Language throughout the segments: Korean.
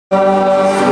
성령의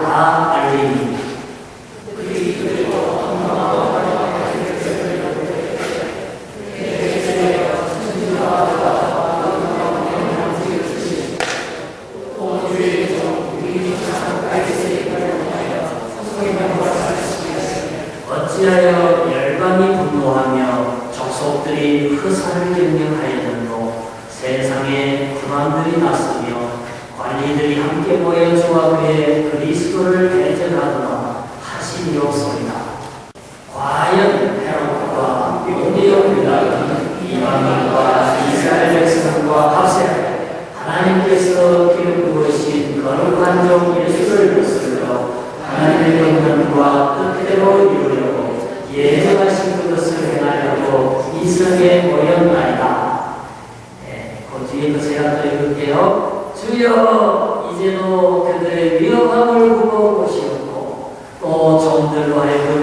다 알리니 어찌하여 열방이 분노하며 족속들이 흑사를 경영하였는고 세상에 불안들이 났으며 관리들이 함께 모여 주와 그의 그리스도를 대전하더라 하시니옵소이다. 과연 헤롯과 본디오 빌라토는 이방인과 이스라엘 백성과 합세하여 하나님께서 기름 부으신 거룩한 종 예수를 거슬러 하나님의 명령과 뜻대로 이루려고 예정하신 그것을 행하려고 이성에 모였나이다. 그 뒤에 제가 또 읽을게요. 주여 이제도 그들의 위험함을 보고 보시옵고 또 종들로 하여금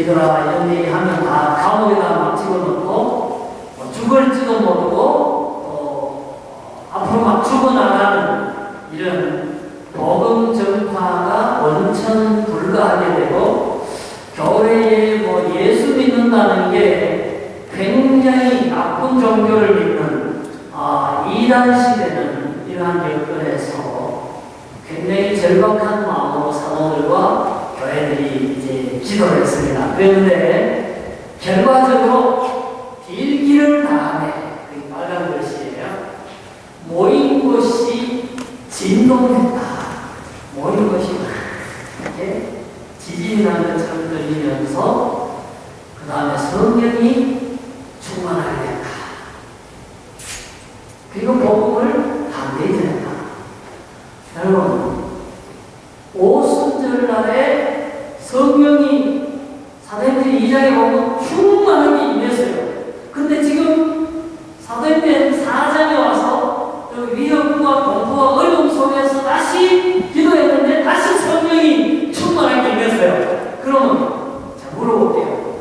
예수이더라 이런 얘기 하면 다 감옥에다 막 집어넣고 죽을지도 모르고 앞으로 막 죽어나가는 이런 복음 전파가 원천 불가하게 되고 교회에 뭐 예수 믿는다는 게 굉장히 나쁜 종교를 믿는 이단 시대는 이러한 여건에서 굉장히 절박한 마음으로 사도들과 교회들이 이제 기도를 했습니다. 그런데 결과적으로 길기를 다하네, 그 빨간 글씨예요. 모인 곳이 진동했다. 모인 곳이 이렇게 지진이 난 것처럼 들리면서 그 다음에 성령이 충만하게 됐다. 그리고 복음을 담대히 전했다. 여러분, 오순절날에 성령이 사도행전 2장에 보면 충만하게 임했어요. 근데 지금 사도행전 4장에 와서 그 위협과 공포와 어려움 속에서 다시 기도했는데 다시 성령이 충만하게 임했어요. 그러면 자 물어볼게요.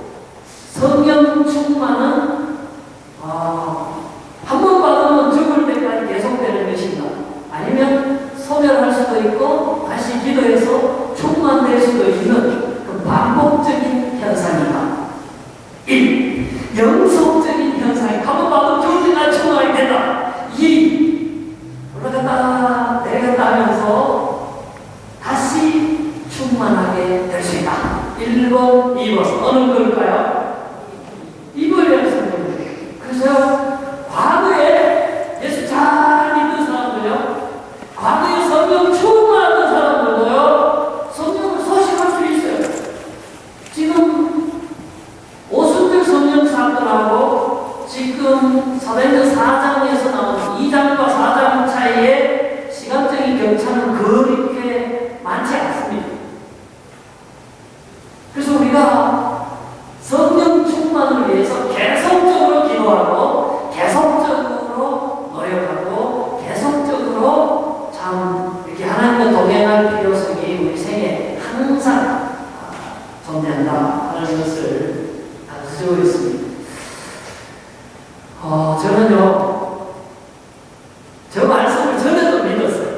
성령 충만은 한 번 받으면 죽을 때까지 계속되는 것인가? 아니면 소멸할 수도 있고 다시 기도해서 충만될 수도 있는 그 반복적인 현상인가? 1. 영속적인 현상이 한 번 받으면 죽을 때까지 충만하게 된다. 2. 올라갔다 내려갔다 하면서 다시 충만하게 될 수 있다. 1번, 2번 어느 걸까요? 2번이었습니다. 그래서 과거에 예수 잘 믿는 사람들요, 과거에 성령 충만했던 사람들도요, 성령을 소식할 수 있어요. 지금 오순절 성령 사건하고 지금 사도행전 4장에서 나오는 2장과 4장 사이에 시간적인 격차는 그렇게 많지 않습니다. 그래서 우리가 성령 충만을 위해서 계속적으로 기도하고 계속적으로 노력하고 계속적으로 참 이렇게 하나님과 동행할 필요성이 우리 생에 항상 존재한다 하는 것을 가르치고 있습니다. 저는요, 저 말씀을 전에도 믿었어요.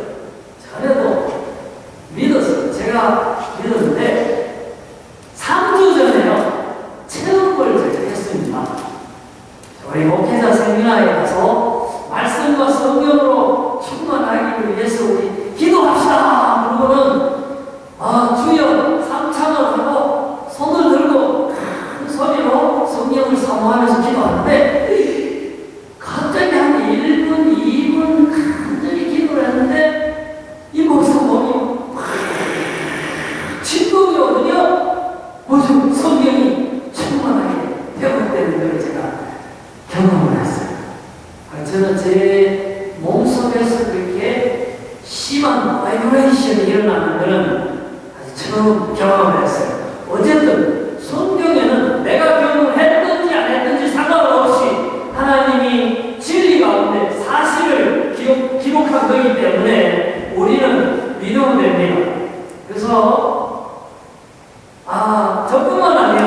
제가 믿었는데 3주 전에요, 체험을 제가 했습니다. 우리 목회자 세미나에 가서 말씀과 성령으로 충만하기를 위해서 우리 기도합시다. 그러고는 주여 3창을 하고 손을 들고 큰 소리로 성령을 사모하면서 기도하는데 갑자기 한 1분, 2분 간절히 기도를 했는데 이 목사 몸이 진동이 오더니 무슨 성령이 충만하게 회복되는 걸 제가 경험을 했어요. 저는 제 몸속에서 그렇게 심한 바이브레이션이 일어나는 것은 아주 처음 경험을 했어요. 어쨌든 성경에는 내가 경험을 했든지 안 했든지 상관없이 하나님이 진리 가운데 사실을 기록한 거기 때문에 우리는 믿으면 됩니다. 그래서 저뿐만 아니라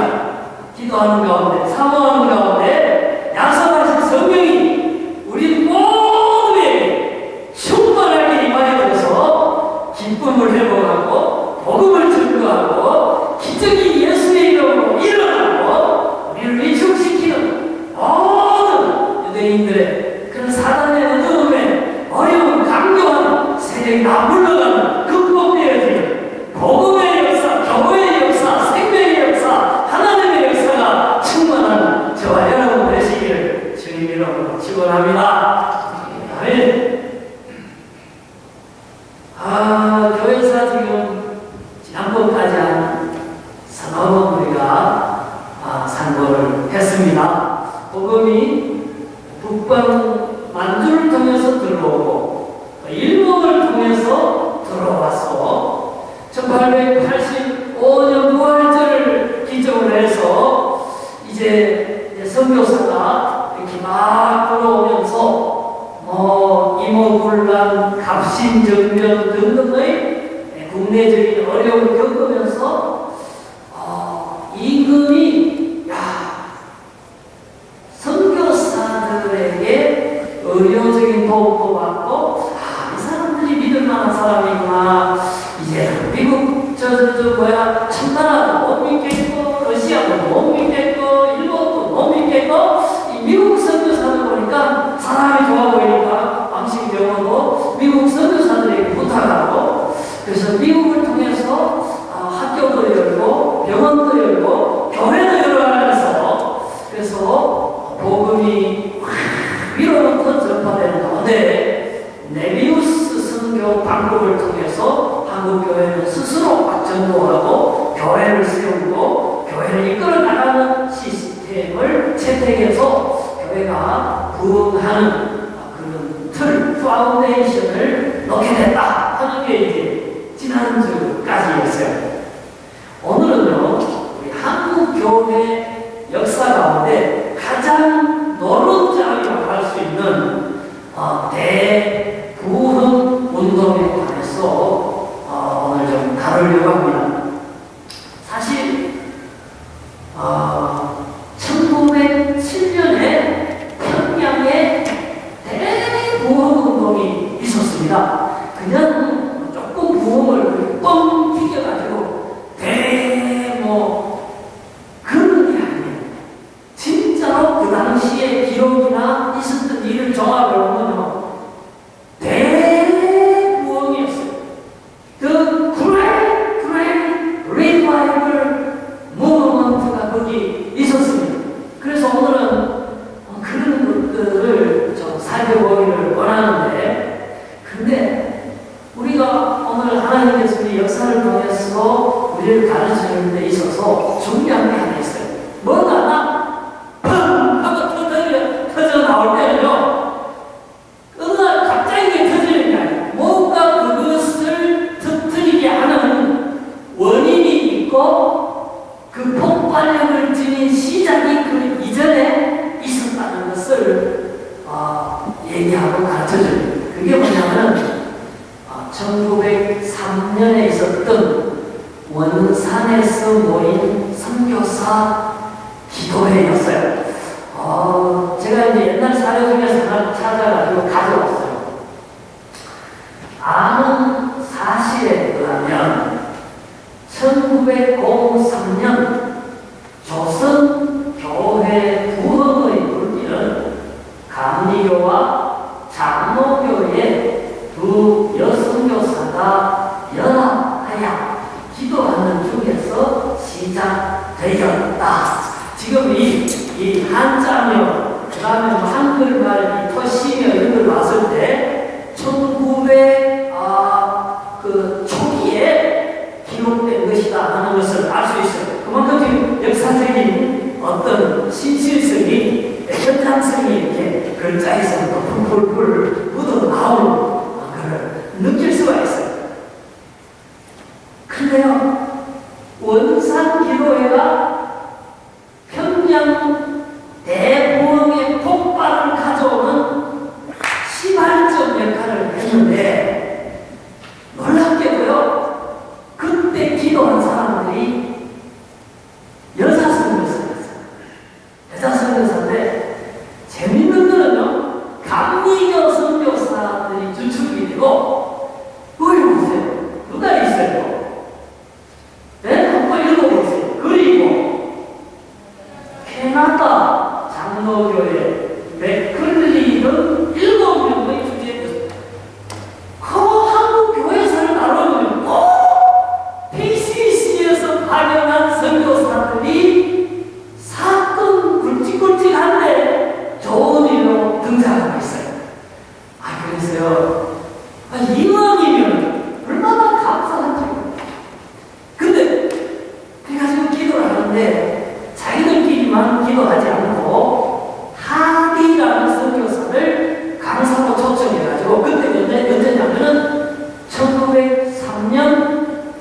기도하는 가운데, 사모하는 가운데 약속하신 성령이 우리 모두에게 충만하게 임하여서 기쁨을 회복하고 복음을 증거하고 기적이 예수의 이름으로 일어나고 우리를 위축시키는 모든 유대인들의 그런 사단의 어두움에 어려운 강경한 세력이 다 물러가는 극복되어지는 복음의 역사, 교회의 역사, 생명의 역사, 하나님의 역사가 충만한 저와 여러분 되시기를 주님 이름으로 축원합니다. 아멘. 교회에서 지금 지난번까지 한 서너 번 우리가 상고를 했습니다. 복음이 북방 만주를 통해서 들어오고 일본을 통해서 들어와서 1885년 부활절을 기점으로 해서 이제 선교사가 이렇게 막 들어오면서 이모군란, 갑신정변 등등의 국내적인 어려움을 겪으면서 임금이 믿겠고, 러시아도 못 믿겠고, 일본도 못 믿겠고, 이 미국 선교사들 보니까 사람이 좋아 보이니까 왕십병원도 미국 선교사들에게 부탁하고, 그래서 미국을 통해서 학교도 열고, 병원도 열고, 교회도 열어가면서, 그래서 복음이 위로부터 전파되는 가운데 네비우스 선교 방법을 통해서 한국교회는 스스로 전도하고 교회를 세우고 교회를 이끌어 나가는 시스템을 채택해서 교회가 부흥하는 그런 틀, 파운데이션을 놓게 됐다 하는 게 이제 지난주까지였어요. 오늘은요, 우리 한국교회 역사 가운데 가장 노른자위라고 할 수 있는 대부흥 운동에 관해서 오늘 좀 다루려고 합니다. 사실 1907년에 평양에 대부흥 운동이 있었습니다. 그냥 조금 부흥을 뻥 튀겨가지고 그런 게 아니에요. 진짜로 그 당시의 기록이나 있었던 일을 종합해 보면요, 대부흥이었어요. The Great Revival Movement가 거기 있었습니다. 그래서 오늘은 그런 것들을 좀 살펴보기를 원하는데, 근데 우리가 오늘 하나님께서 우리 역사를 통해서 우리를 가르치는 데 있어서 중요한 게 하나 있어요. 뭐가 하나? 터져 나올 때는요, 어느 날 갑자기 터지는 게 아니에요. 뭔가 그것을 터뜨리게 하는 원인이 있고 그 폭발력을 지닌 시작이 그 이전에 있었다는 것을 얘기하고 가르쳐줍니다. 그게 뭐냐면 1903년에 있었던 원산에서 모인 선교사 기도회였어요. 제가 이제 옛날 사료 중에서 하나 찾아가지고 가져왔어요. 아는 사실에 의하면 1903년 조선 교회 부흥의 물기는 감리교와 장로교의 두 여성교사가 연합하여 기도하는 중에서 시작되었다. 지금 이 한자며, 그 다음에 한글말, 이 토시며 이런 걸 봤을 때 1900 초기에 기록된 것이다 하는 것을 알 수 있어요. 그만큼 지금 역사적인 어떤 신실성이, 현장성이 이렇게 글자에서 풀풀풀 묻어 나오는 것을 느낄 수가 있어요. 그런데요, 원산 기도회가 평양 대부흥의 폭발을 가져오는 시발점 역할을 했는데, 놀랍게도요, 그때 기도한 사람들이 여자 선교사였어요. 여자 선교사인데, 재밌는 거는요, 감리교 선교사들이 주축이 되고, 그걸 보세요. 누가 있어요? 네? 한번 읽어보세요. 그리고 캐나다 장로교회 맥클리 등 7명의 주제였습니다. 한국 교회사를 나누면 꼭 PCC에서 발견한 선교사들이 사건 굵직굵직한데 좋은 일로 등장하고 있어요. 그래서요, 이왕이면 얼마나 감사한지. 근데 그래가지고 기도를 하는데 자기들끼리만 기도하지 않고 하디라는 선교사를 강사로 초청해가지고, 그때 언제냐면은 1903년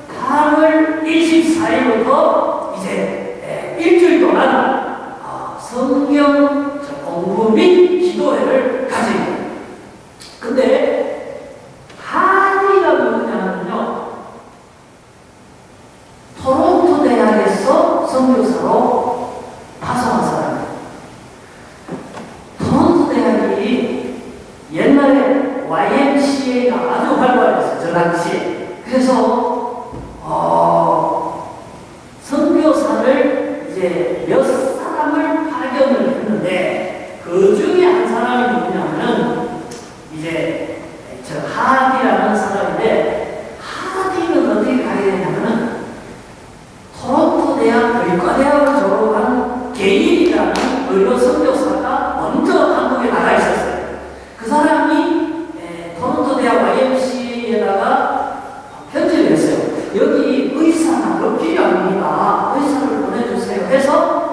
8월 24일부터 이제 일주일 동안 성경 공부 및 기도회를 가지고. 근데 하디가 누구냐면요, 토론토 대학에서 선교사로 파송한 사람이에요. 토론토 대학이 옛날에 YMCA가 아주 활발했어요. 이제 몇 사람을 파견을 했는데 그 중에 한 사람이 누구냐면은 이제 저 하디라는 사람인데 하디는 어떻게 가게 되냐면은 토론토 대학 의과대학을 졸업한 게일이라는 의료 선교사가 먼저 한국에 나가 있었어요. 그 사람이 토론토 대학 YMCA에다가 편지를 했어요. 여기 의사가 더 필요합니다. 의사를 보내주세요. 해서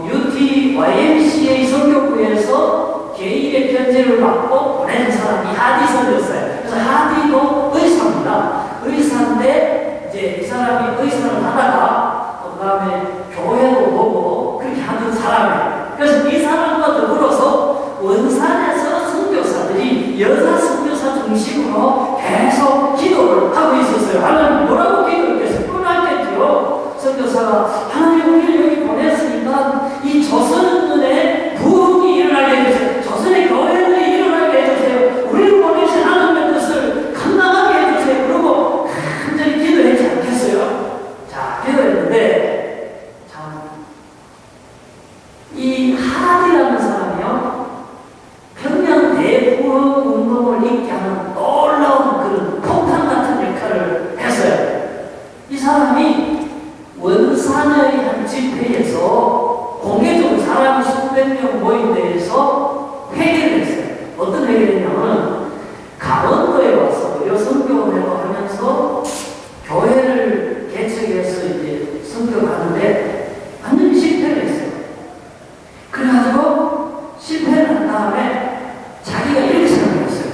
UT YMCA 선교부에서 게일의 편지를 받고 보낸 사람이 하디 선교사예요. 그래서 하디도 의사입니다. 의사인데 이제 이 사람이 의사를 하다가 그 다음에 교회도 보고 그렇게 하는 사람이에요. 그래서 이 사람과 더불어서 원산에서 선교사들이 여자 선교사 중심으로 계속 기도를 하고 있었어요. 하나님 뭐라고 기도를 했어요? 뻔하겠죠. 선교사가 하나님 우리를 여기 보냈으니까 이 조선의 부흥이 일어나게 해주세요. 조선의 교회들이 일어나게 해주세요. 우리를 보내신 하나님의 뜻을 감당하게 해주세요. 그러고 간절히 기도했지 않겠어요? 자, 기도했는데 참 이 하디라는 사람이요 평양 대부흥 운동을 일으키게 하는 놀라운 그런 폭탄 같은 역할을 했어요. 이 사람이 원산의 한 집회에서 공개적으로 사람이 수백 명 모인 데에서 회개를 했어요. 어떤 회개를 했냐면 강원도에 와서 의료 선교를 하면서 교회를 개척해서 이제 선교를 하는데 완전히 실패를 했어요. 그래가지고 실패를 한 다음에 자기가 이렇게 생각했어요.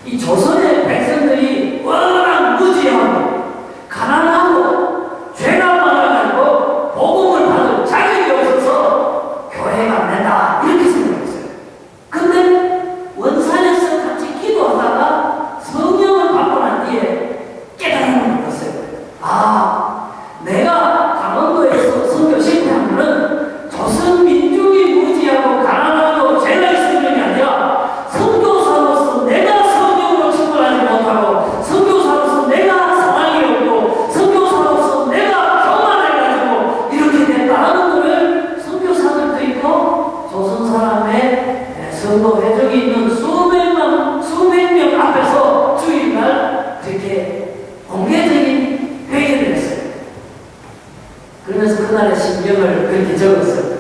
이 조선의 백성들이 워낙 무지하고 가난하고 죄가 많아가지고 복음을 받을 자격이 없어서 교회가 안 된다 이렇게 생각했어요. 근데 원산에서 같이 기도하다가 성령을 받고 난 뒤에 깨달음을 얻었어요. 아, 내가 강원도에서 선교 실패하면은 조선 민족이 무지하고 가난하고 죄가 있는 게 아니라 선교사로서 내가 성령으로 충분하지 못하고 선교사로서 내가 사랑이 없고 선교사로서 내가 교만해가지고 이렇게 됐다는 것을 선교사들도 있고 조선 사람의 선거 회적이 있는 수백 명 앞에서 주일날 그렇게 공개적인 회개를 했어요. 그러면서 그날의 심경을 그렇게 적었어요.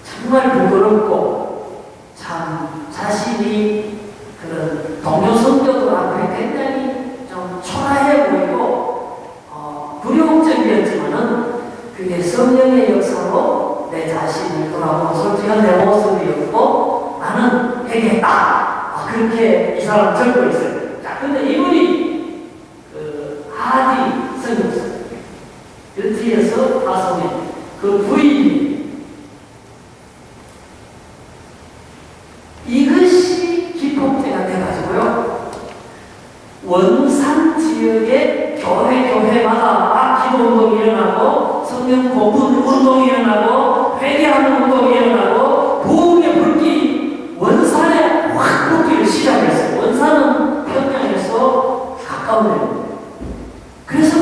정말 부끄럽고 참 자신이 그런 동료 선교들 앞에 굉장히 좀 초라해 보이고 불용적이었지만은 그게 성령의 역사로 내 자신을 돌아보고 솔직한 내 모습이었고 나는 회개했다. 그렇게 이 사람 적고 있어요. 자, 근데 이분이 하디 선교사 UT에서 파송인 그 부인이 이것이 기폭제가 돼가지고요. 원산 지역의 교회마다 기도운동이 일어나고 성령 공부 운동이 일어나고 회개하는 운동이 일어나고 부흥의 불길이 원산에 확 붙기를 시작했어요. 원산은 평양에서 가까운 데입니다. 그래서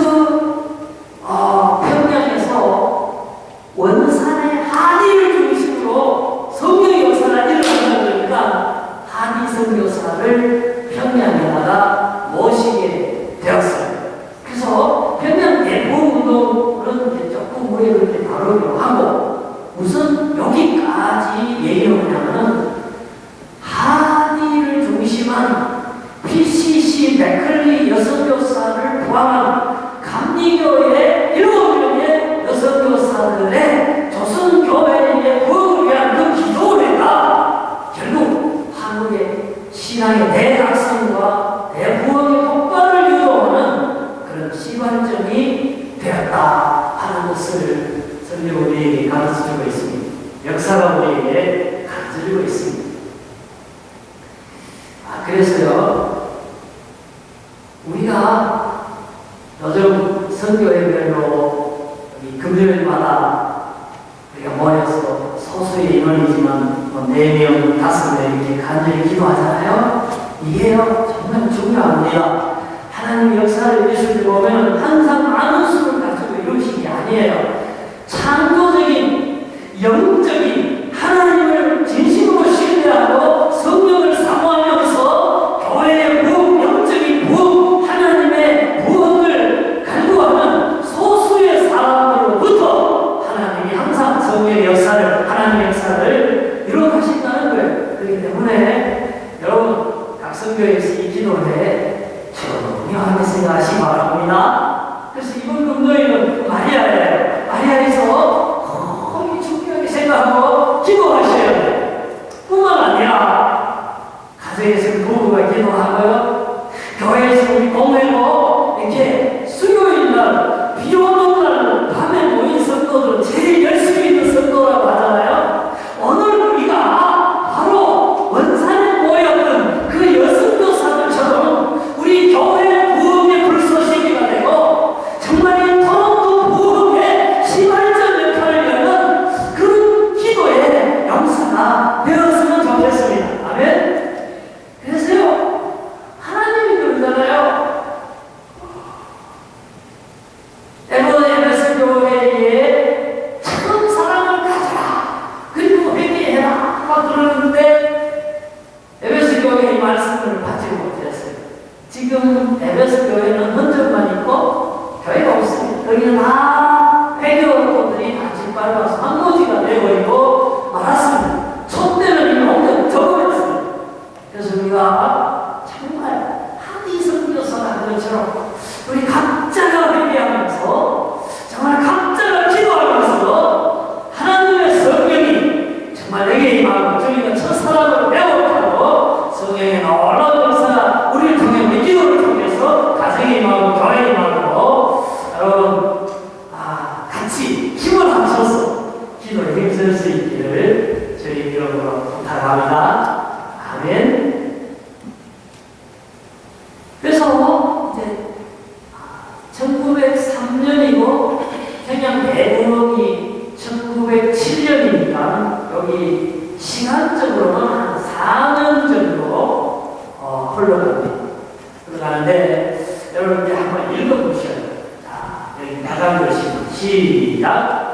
평양에서 원산의 하디를 중심으로 성령의 역사가 일어나는 거니까 하디 선교사를 평양에다가 모시게 되었어요. 그래서 평양 대부흥운동은 이제 조금 후에 그렇게 다루기로 하고 우선 여기까지 얘기를 하냐면은 하디를 중심한 PCC 맥클리 여성교사를 포함한 감리교의 7명의 여성교사들의 조선교회의 부흥을 위한 그 기도를 했다. 결국 한국의 신앙의 대각성과 대부흥의 폭발을 유도하는 그런 시발점이 되었다 하는 것을 성경 우리에게 가르쳐주고 있습니다. 역사가 우리에게 가르쳐주고 있습니다. 그래서요 우리가 요즘 선교회별로 금요일마다 우리가 모여서 소수의 인원이지만 4명, 5명 이렇게 간절히 기도하잖아요. 이게요 정말 중요합니다. 하나님 역사를 예수를 보면 항상 많은 수를 가지고 이루신 게 아니에요. 창조적인 영적인 하나님을 진심으로 신뢰하고 성령을 사모하면서 교회의 부흥, 영적인 부흥, 하나님의 부흥을 간구하는 소수의 사람으로부터 하나님이 항상 성령의 역사를, 하나님의 역사를 이루어가신다는 거예요. 그렇기 때문에 여러분 각성교회에서 이 기도를 중요하게 생각하시기 바랍니다. 그래서 이번 금요일은 마리아예요. 마리아에서 중요하게 생각하고 기도하셔야 돼요. 뿐만 아니라 가정에서 부부가 기도하고요. 교회에서 우리 공회로 이렇게 수요일 날, 비 오는 날 밤에 모인 성도들은 제일 열심히 있는 성도라고 하잖아요. 오늘 우리가 바로 원산에 모였던 그 여성교사들처럼 우리 교회 부흥의 불쏘시개가 되고 정말 이 토론토 부흥의 시발적 역할을 여는 그런 기도의 영사가 되었으면 좋겠습니다. 아멘. 그래서요, 하나님이 그러잖아요. 에베소 교회에 참 사랑을 가져라, 그리고 회개해라 막 그러는데 에베소 교회의 말씀을 받지 못했어요. 지금 에베소 교회는 흔적만 있고 교회가 없습니다. 거기는 다 회교원들이 다 짓밟아서 황무지가 되어버리고 말았습니다. 촛대는 이미 온전히 적어버렸습니다. 그래서 우리가 정말 한이 선교사가 그것처럼 우리 각자가 회개하면서 정말 각자가 기도하면서 하나님의 성령이 정말 내게 임하고 저희가 첫사랑을 배웠다고 성령의 놀라운 역사가 우리를 통해 우리 기도를 통해서 가정에 임하고 교회에 임하고 여러분 같이 힘을 합쳐서 기도에 힘쓸 수 있기를 저희 이름으로 부탁합니다. 아멘. 그래서 이제 1903년이고 그냥 대부흥이 1907년이니까 여기 시간적으로는 한 4년 정도 흘러가는데 여러분 이제 한번 읽어보셔요. 자, 여기 나간 것이면 시작.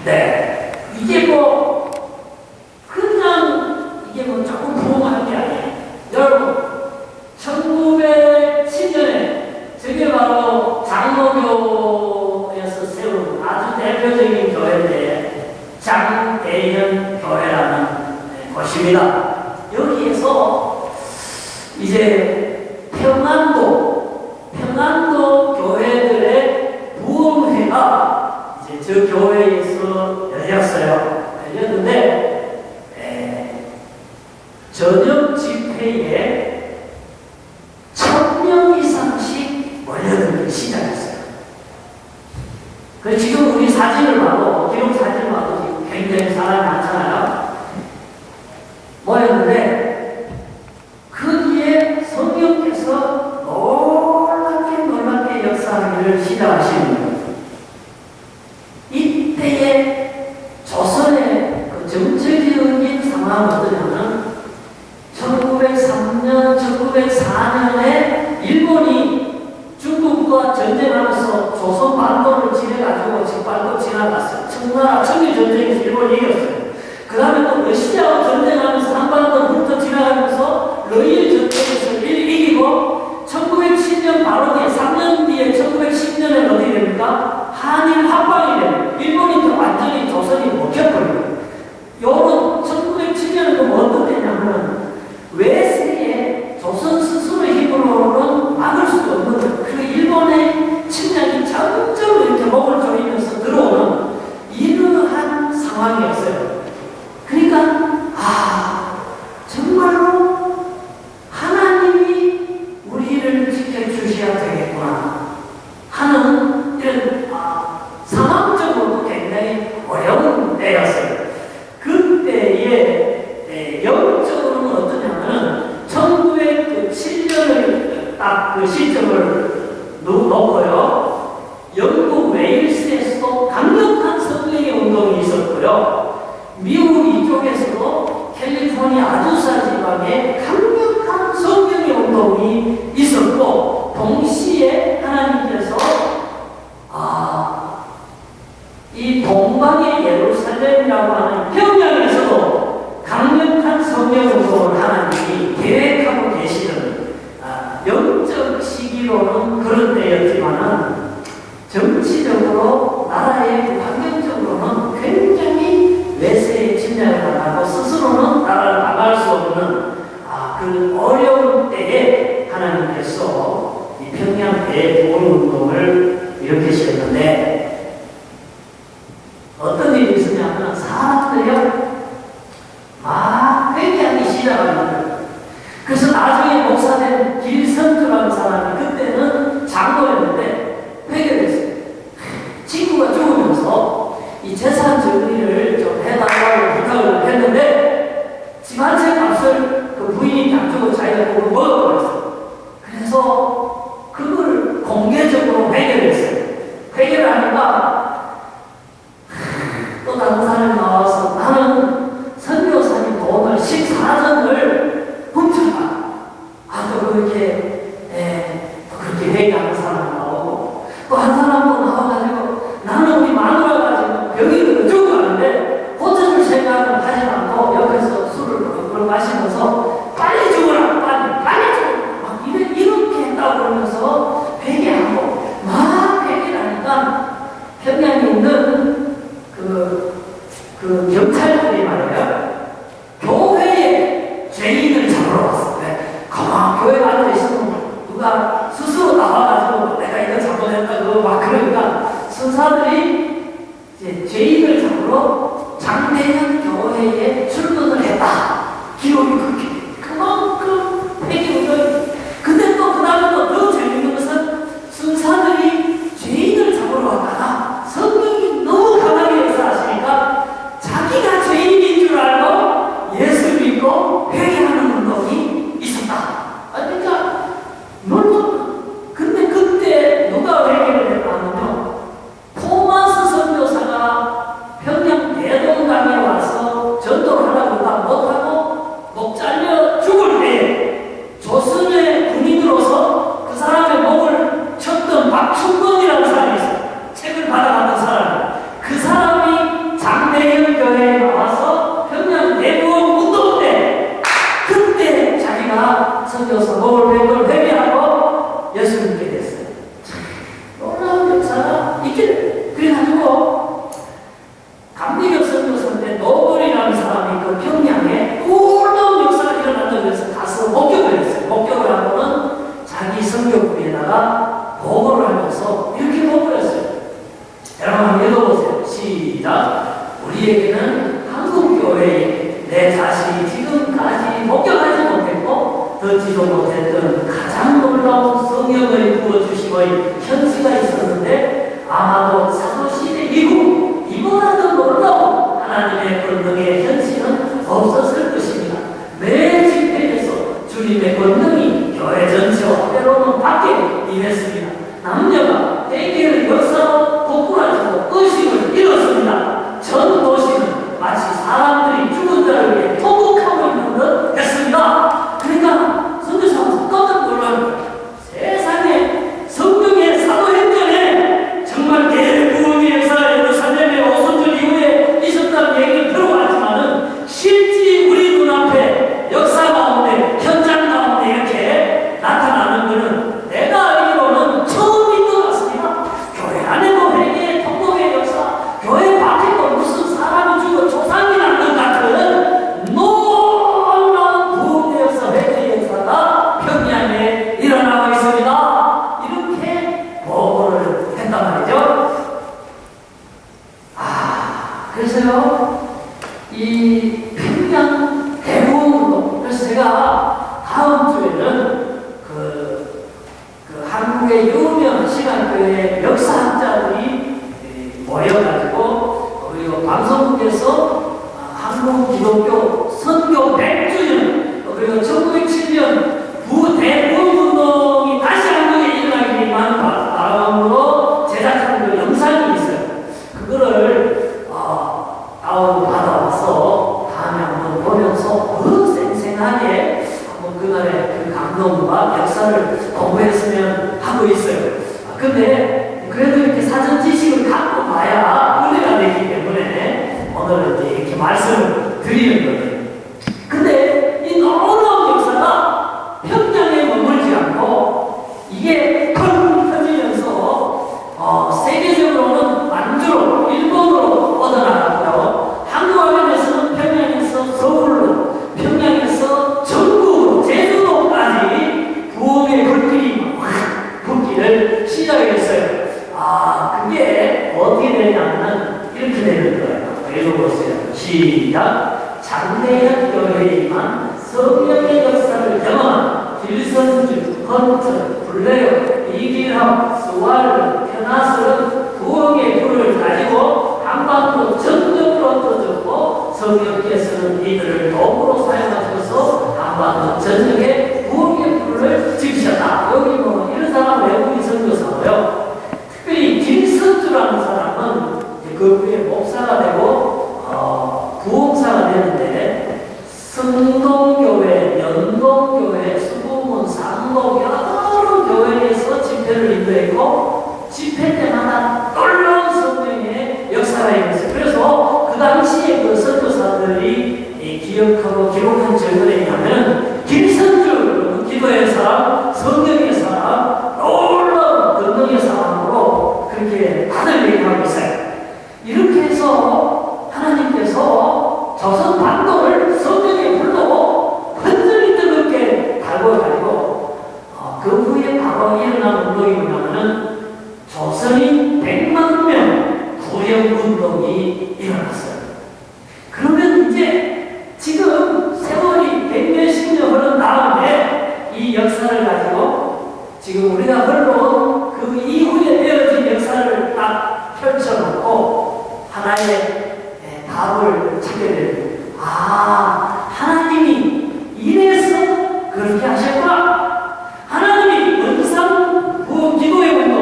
네, 이게 뭐 그냥 이게 뭐 조금 부흥한 게 아니에요. 여러분 1907년에 저게 바로 장로교에서 세운 아주 대표적인 교회인데 장대현 교회라는 곳입니다. 여기에서 이제 평안도 교회들의 부흥회가 이제 저 교회에서 열렸어요. 열렸는데 저녁 집회에 1000명 이상씩 몰려들기 시작했어요. 그래서 지금 우리 사진을 봐도, 기록 사진을 봐도 지금 굉장히 사람이 많잖아요. 모였는데 거기에 성령께서 놀랍게 역사하기를 시작하시는 거예요. 이때의 조선의 그 정치적인 상황은 어떠냐면 1903년, 1904년에 일본이 중국과 전쟁하면서 조선 반도를 지내가지고 짓밟고 지나갔어요. 청나라 청일전쟁에서 일본이 이겼어요. 그 다음에 또 러시아와 전쟁하면서 한반도 훑어 지나가면서 러일 전쟁에서 이기고 1907년 바로 뒤에 3년 뒤에 1910년에 어떻게 됩니까? 한일 합방이 됩니다. 일본이 또 완전히 조선이 먹혀버려요. 요런 1907년은 또 어떤 때냐면 외세에 조선 스스로의 힘으로는 막을 수도 없는 거예요. 그 일본의 침략이 점점 이렇게 목을 조이면서 들어오는 이러한 상황이었어요. 그러니까 정말로 하나님이 우리를 지켜주셔야 되겠구나 하는 이런 상황적으로도 굉장히 어려운 때였어요. 그때의 영적으로는 어떠냐면은 1907년을 딱 그 시점을 놓고요. 영국 웨일스에서도 강력한 성령의 운동이 있었고요. 미국 이쪽에서도 캘리포니아 아주사 때였지만은 정치적으로 나라의 환경적으로는 굉장히 외세의 침략을 당하고 스스로는 나라를 나갈 수 없는 그 어려운 때에 하나님께서 이 평양 대보훈운동을 일으키셨는데 어떤 일이 있었냐면 사람들이요 막 회개하기 시작하는 거예요. 그래서 나중에 목사된 길성주라는 사람이 그때는 장로였는데 회개를 했어요. 친구가 죽으면서 이 재산 정리를 좀 해달라고 부탁을 했는데 집안채 값을 그 부인이 안 주고 자기가 보고 먹어버렸어요. 그래서 그걸 공개적으로 회개를 했어요. 회개를 하니까 또 다른 사람이 나와서 나는 선교사님 돈을 14전을 훔쳤다. 또 그렇게 또 그렇게 회개하는 사람이 나오고 또 한 사람도 나와가지고 나는 우리 마누라가 지금 병이 죽어가는데 고쳐줄 생각은 하지 않고 옆에서 술을 마시면서 빨리 죽어라 빨리 죽어라 막 이렇게 했다고 그러면서 회개하고 막 회개를 하니까 평양에 있는 그 경찰들이 말이에요 교회에 죄인을 잡으러 왔어요. 가만 교회에 앉아있으면 누가 스스로 나와가지고 내가 이거 잘못했다고 막 그러니까 순사들이 이제 죄인을 잡으러 장대현 교회에 출근을 했다. 기록이 그렇게 그만큼 회개를 근데 또 그 다음에 또 더 재밌는 것은 순사들이 죄인을 잡으러 왔다가 성령이 너무 강하게 역사하시니까 자기가 죄인인 줄 알고 예수 믿고 회개하는 운동이 있었다. 그러니까 물론 근데 그때 누가 회개를 했냐면요 토마스 선교사가 평양 대동강에 와서 전도를 하라고 다 못하고 목 잘려 죽을 때 조선의 군인으로서 그 사람의 목을 쳤던 박충건이라는 사람이 있어요. 책을 받아갔던 사람. 그 사람이 장대현 교회에 나와서 평양 대부흥 운동 때 그때 자기가 선교사 목을 뺀 걸 회개하고 예수 믿게 됐어요. 놀라운 역사가 있게 돼요. 그래가지고 감리교 선교사인데 노블이라는 사람이 그 평양에 놀라운 역사가 일어난다고 해서 가서 목격을 했어요. 목격을 하고는 자기 선교부에다가 보고를 하면서 이렇게 보고를 했어요. 여러분 한번 읽어보세요. 시작. 우리에게는 한국교회에 내 자신이 지금까지 목격하지 못했고 듣지도 못했던 가장 놀라운 성령을 부어주심의 현시가 있었는데 아마도 사도시대 이후 이보다도 놀라운 하나님의 권능의 현시는 없었을 것입니다. 매 집회에서 주님의 권능이 교회 전체와 때로는 밖에 임했습니다. 남녀가 회개의 역사로 복구하시고 의식을 잃었습니다. 전 도시는 마치 사람들이 죽은 자를 위해 통곡하고 있는 듯 했습니다. 그러니까 선교사가 깜짝 놀란 거예요. 세상에 성령의 사도행전에 정말 대부흥의 역사가 예루살렘의 오순절 이후에 있었다는 얘기를 들어봤지만은 실제 우리 눈앞에 역사 가운데 현장 가운데 이렇게 나타나는 것은 내가 알기로는 처음인 것 같습니다. 교회 안에도 회개, 통곡의 역사, 교회 밖에도 무슨 사람이 죽어 조상이 난 것 같은 놀라운 부흥의 역사, 회개의 역사가 평양에 일어나고 있습니다. 이렇게 보고를 했단 말이죠. 그래서요, 이 평양 대부흥운동, 그래서 제가 다음 주에는 그 한국의 유명한 신학교의 역사학자들이 모여가지고 그리고 방송국에서 한국 기독교 선교 100주년 그리고 1907년 대부흥운동이 다시 한국에 일어나기 위한 바람으로 제작한 그 영상이 있어요. 그거를 다운 받아와서 다음에 한번 보면서 더 생생하게 한번 그날의 그 감동과 역사를 공부했으면 하고 있어요. 근데 그래도 이렇게 사전 지식을 갖고 봐야 은혜가 되기 때문에 오늘은 이제 이렇게 말씀을 드리는 거예요. 근데 이 놀라운 역사가 평양에 머물지 않고 이게 큰 터지면 부활, 변화스러운 부흥의 불을 가지고 한반도 전역으로 떠졌고 성령께서는 이들을 도구로 사용하셔서 한반도 전역에 부흥의 불을 지으셨다. 여기 뭐 이런 사람 외국인 선교사고요. 특별히 김선주라는 사람은 그 후에 목사가 되고 부흥사가 되는데 성동교회, 연동교회, 수구문, 상동 여러 교회에서 집회를 인도했고 집회 때마다 놀라운 성령의 역사가 있었어요. 그래서 그 당시에 그 선교사들이 기억하고 기록한 절거에 의하면 김선주 기도의 사람, 성령의 사람, 놀라운 권능의 사람으로 그렇게 다들 얘기하고 있어요. 이렇게 해서 하나님께서 조선 반도를 성령의 불로 완전히 뜨겁게 달궈가지고 그 후에 바로 일어난 운동이 뭐냐면은 조선인 100만 명 구령운동이 일어났어요. 그러면 이제 지금 세월이 100몇십 년 흐른 다음에 이 역사를 가지고 지금 우리가 흘러온 그 이후에 되어진 역사를 딱 펼쳐놓고 하나의 답을 찾게 됩니다. 하나님이 이래서 그렇게 하셨구나. 하나님이 원상 부흥 기도의 운동,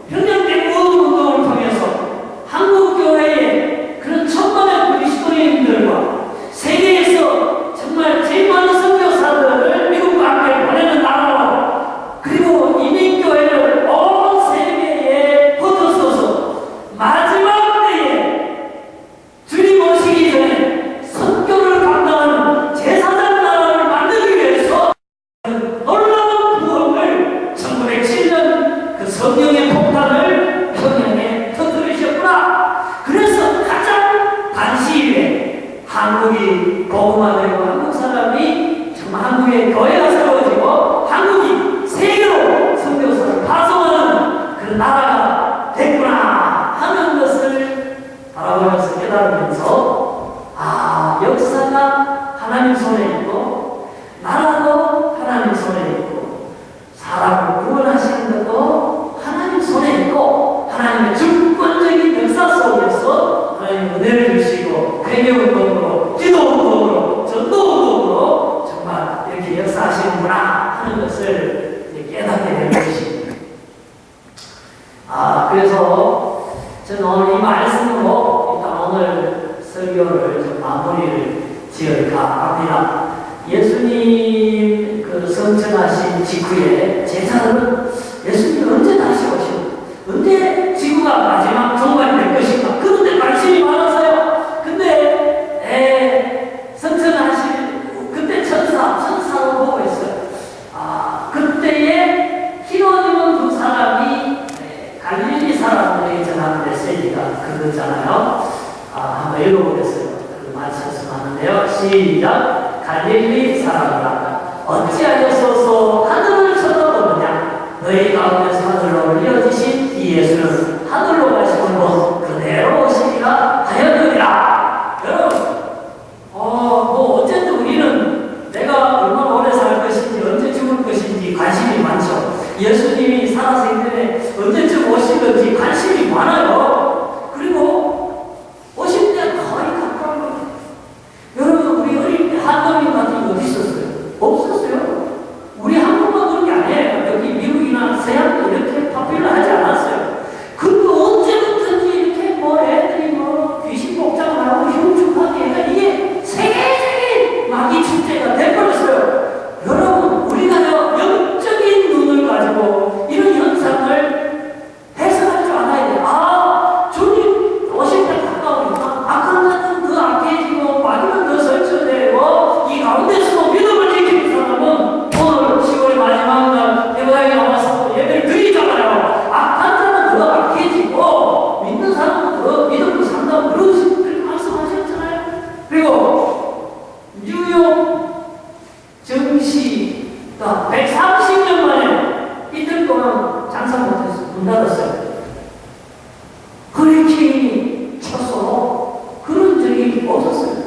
평양대 부흥 운동을 통해서 한국교회의 그런 천만의 그리스도인들과 세계에서 정말 제일 많은 선교사들을 미국과 함께 보내는 나라로 그리고 이민교회를 온 세계에 퍼져서서 마지막 때에 주님 오시기 전에 선교를 감당하는 제사장 나라를 만들기 위해서 놀라운 부흥을 1907년 그 성령의 폭탄을 평양에 터뜨리셨구나. 그래서 가장 단시일에 한국이 복음화되고 한국 사람이 정말 한국의 교회가 세워지고 한국이 세계로 선교사를 파송하는 그런 나라가 됐구나 하는 것을 바라보면서 깨달으면서 역사가 하나님 손에 있고 나라도 하나님 손에 있고 사람을 구원하시는 것도 하나님 손에 있고 하나님의 주권적인 역사 속에서 하나님 은혜를 주시고 회개운동으로 기도운동으로 전도운동으로 정말 이렇게 역사하시는구나 하는 것을 깨닫게 되는 것입니다. 그래서 저는 오늘 이 말씀으로 일단 오늘 설교를 좀 마무리를 지을까 합니다. 예수님 그 성천하신 직후에 제자들은 예수님 언제 다시 오시고 언제 지구가 마지막 종말이 될 것인가 그런데 관심이 많아서요. 근데 성천하신 그때 천사를 보고 있어요. 그때에 히로님은 두 사람이 갈릴리 사람들에게 전하는 메시지가 그거잖아요. 한번 읽어보겠어요. 그 말씀하는데요. 시작. 갈릴리 사람이라 어찌하여서서 하늘을 쳐다보느냐. 너희 가운데서 하늘로 올려지신 이 예수는 하늘로 가시는 곳 그대로 오시리라 하였느니라. 여러분 어쨌든 우리는 내가 얼마나 오래 살 것인지 언제 죽을 것인지 관심이 많죠. 예수님이 살아서 있는데 언제쯤 오실 건지 관심이 많아요. 그리고 오실 때 거의 가까운 거예요. 여러분 우리 어릴 때 한국인 같은 게 어디 있었어요? 없었어요. 우리 한국만 그런 게 아니에요. 여기 미국이나 서양도 이렇게 파퓰러하지 않았어요. 근데 언제부턴지 이렇게 애들이 귀신 복장하고 흉측하게 해가 이게 세계적인 마귀 축제가 돼버렸어요. 여러분 우리가 영적인 눈을 가지고 이런 현상을 해석할 줄 알아야 돼요. 주님 오실 때 가까우니까 악한 더 악해지고 마귀는 더 설치되고 이 가운데서도 믿음을 지키는 사람은 오늘 10월의 마지막 날 예배당에 나와서 예배를 드리잖아요. 악한 자는 더 악해지고 믿는 사람은 더 믿음으로 산다고 그렇게 말씀하셨잖아요. 그리고 뉴욕 정시가 130년 만에 이틀 동안 장사 못해서 문 닫았어요. 허리케인이 쳐서 그런 적이 없었어요.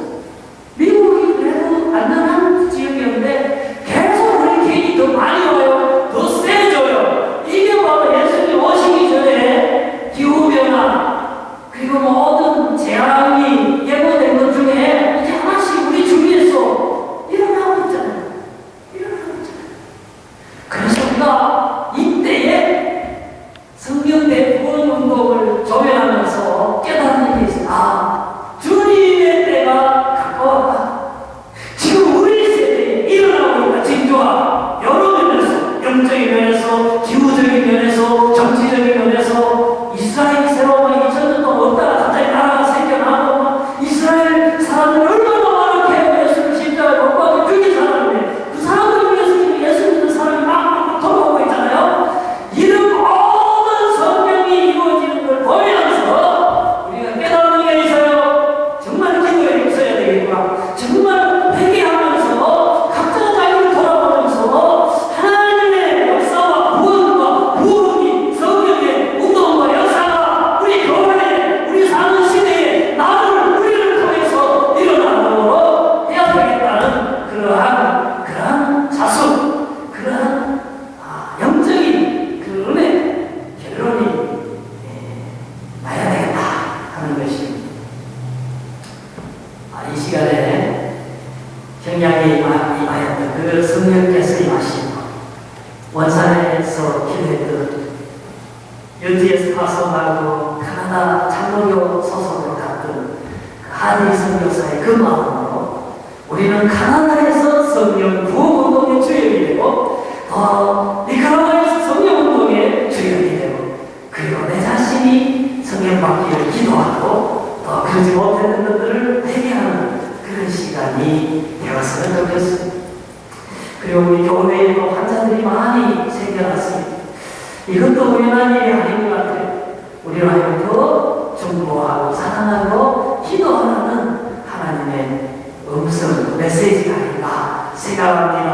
미국이 그래도 안전한 지역이었는데 계속 허리케인이 더 많이 와요. 더 세져요. 이게 바로 예수님 오신 그 성령께서 임하시고 원산에서 기도했던 UTS 파송하고 카나다 장로교 소속으로 갔던 그 하디 선교사의 그 마음으로 우리는 카나다에서 성령 부흥운동의 주역이 되고 니카라과에서 성령운동의 주역이 되고 그리고 내 자신이 성령 받기를 기도하고 또 그러지 못했던 것들을 회개하는 그런 시간이 되었으면 좋겠습니다. 그리고 우리 교회에도 환자들이 많이 생겨났습니다. 이것도 우연한 일이 아닌 것 같아요. 우리는 하여금 더 중보하고 사랑하고 기도하는 하나님의 음성, 메시지가 아닌가 생각합니다.